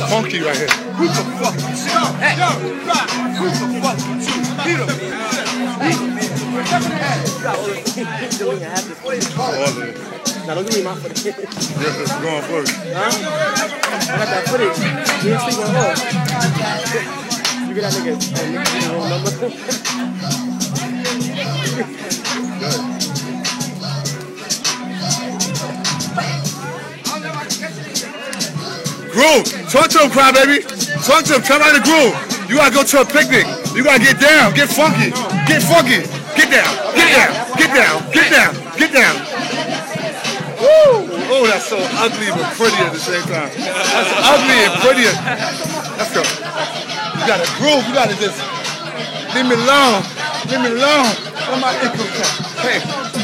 funky right here. Who the fuck you? Hey, who the fuck you? All of it. Now don't give me my footage. Yes, it's going first. Huh? I got that footage. You didn't sleep on hold. You get that nigga wrong number. Groove. Talk to him, crybaby. Talk to him. Tell him how to groove. You gotta go to a picnic. You gotta get down. Get funky. Get funky. Get down. Get down. Get down. Get down. Get down. Woo! Oh, that's so ugly but pretty at the same time. That's ugly and pretty. Let's go. You gotta groove. You gotta just leave me alone. Leave me alone. Where's my income tax? Hey,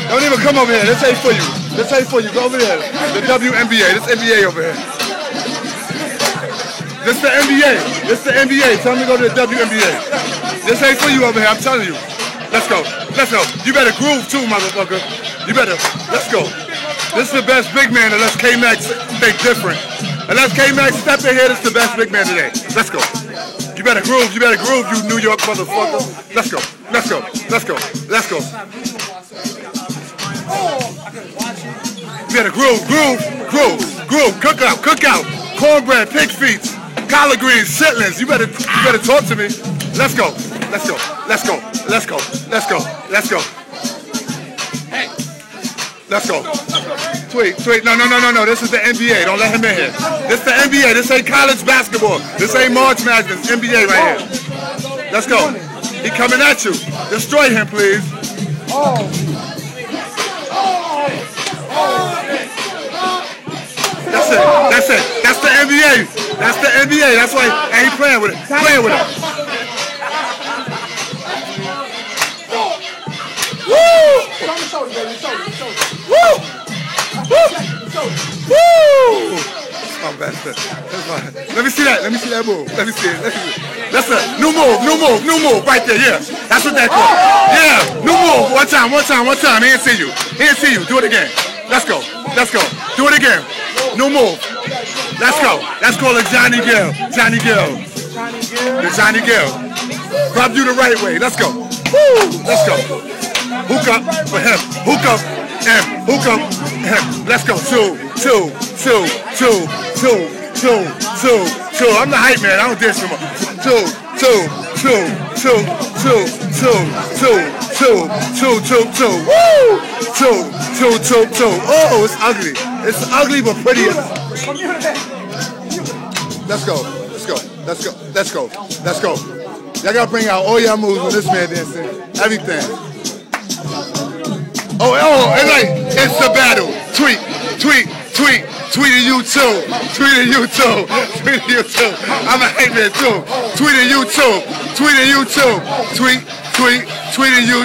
don't even come over here. This ain't for you. This ain't for you. Go over there. The WNBA. This NBA over here. This the NBA. This the NBA. Tell me to go to the WNBA. This ain't for you over here. I'm telling you. Let's go. Let's go. You better groove too, motherfucker. You better. Let's go. This is the best big man unless K-Max think different. Unless K-Max step in here, this is the best big man today. Let's go. You better groove. You better groove, you New York motherfucker. Let's go. Let's go. Let's go. Let's go. You better groove, groove, groove, groove. Cook out, cook out. Cornbread, pig feet, collard greens, chitlins. You better talk to me. Let's go. Let's go. Let's go. Let's go. Let's go. Let's go. Let's go. Tweet. No. This is the NBA. Don't let him in here. This is the NBA. This ain't college basketball. This ain't March Madness. NBA right here. Let's go. He coming at you. Destroy him, please. That's it. That's it. That's the NBA. That's the NBA. That's why I ain't playing with it. Playing with it. Woo! Woo! Woo! Woo! My best friend. Let me see that. Let me see that move. Let me see it. Let me see it. That's a new move. New move. New move. Right there. Yeah. That's what that called. Yeah. New move. One time. One time. One time. He didn't see you. He didn't see you. Do it again. Let's go. Let's go. Do it again. New move. Let's go. That's called a Johnny Gill. Johnny Gill. The Johnny Gill. Rub you the right way. Let's go. Woo! Let's go. Hook up for him. Hook up and hook up him. Let's go. Two. I'm the hype man. I don't dance no more. Two. Woo! Two. Oh, it's ugly. It's ugly but pretty. Let's go. Y'all gotta bring out all y'all moves when this man dancing. Everything. Oh, it's like, it's the battle. Tweet at you too. I'm a hate man too. Tweet at you too. Tweet at you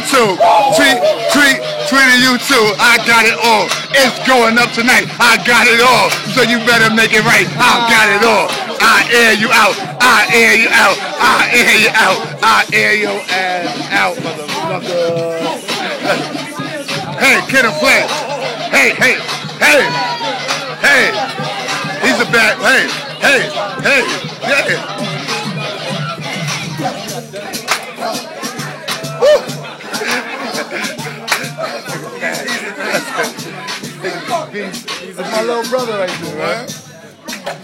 too. I got it all. It's going up tonight. I got it all. So you better make it right. I got it all. I air you out. I air you out. I air you out. I air your ass out, motherfucker. Hey, Kid and Flash. Hey. He's a bad. Hey. Yeah. He's my little brother right there, man.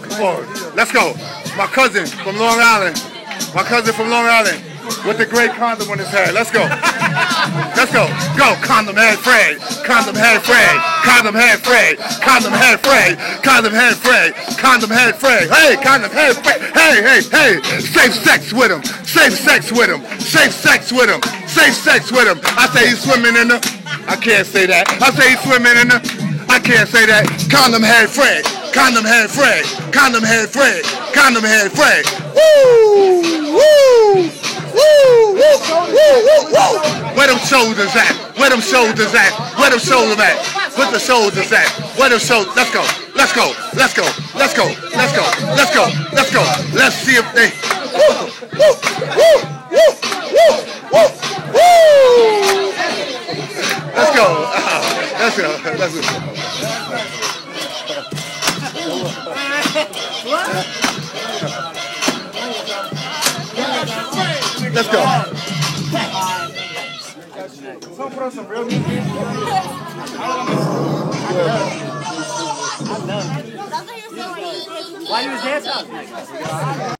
Come on, let's go. My cousin from Long Island. With the great condom on his head. Let's go. Go. Condom head Fred. Hey. Condom head Fred. Hey. Safe sex with him. I say he's swimming in the. I can't say that. I can't say that. Condom head Fred. Woo! Where them shoulders at? Put the shoulders at. Let's go. Let's see if they. Let's go. Let's go. Why you was dancing?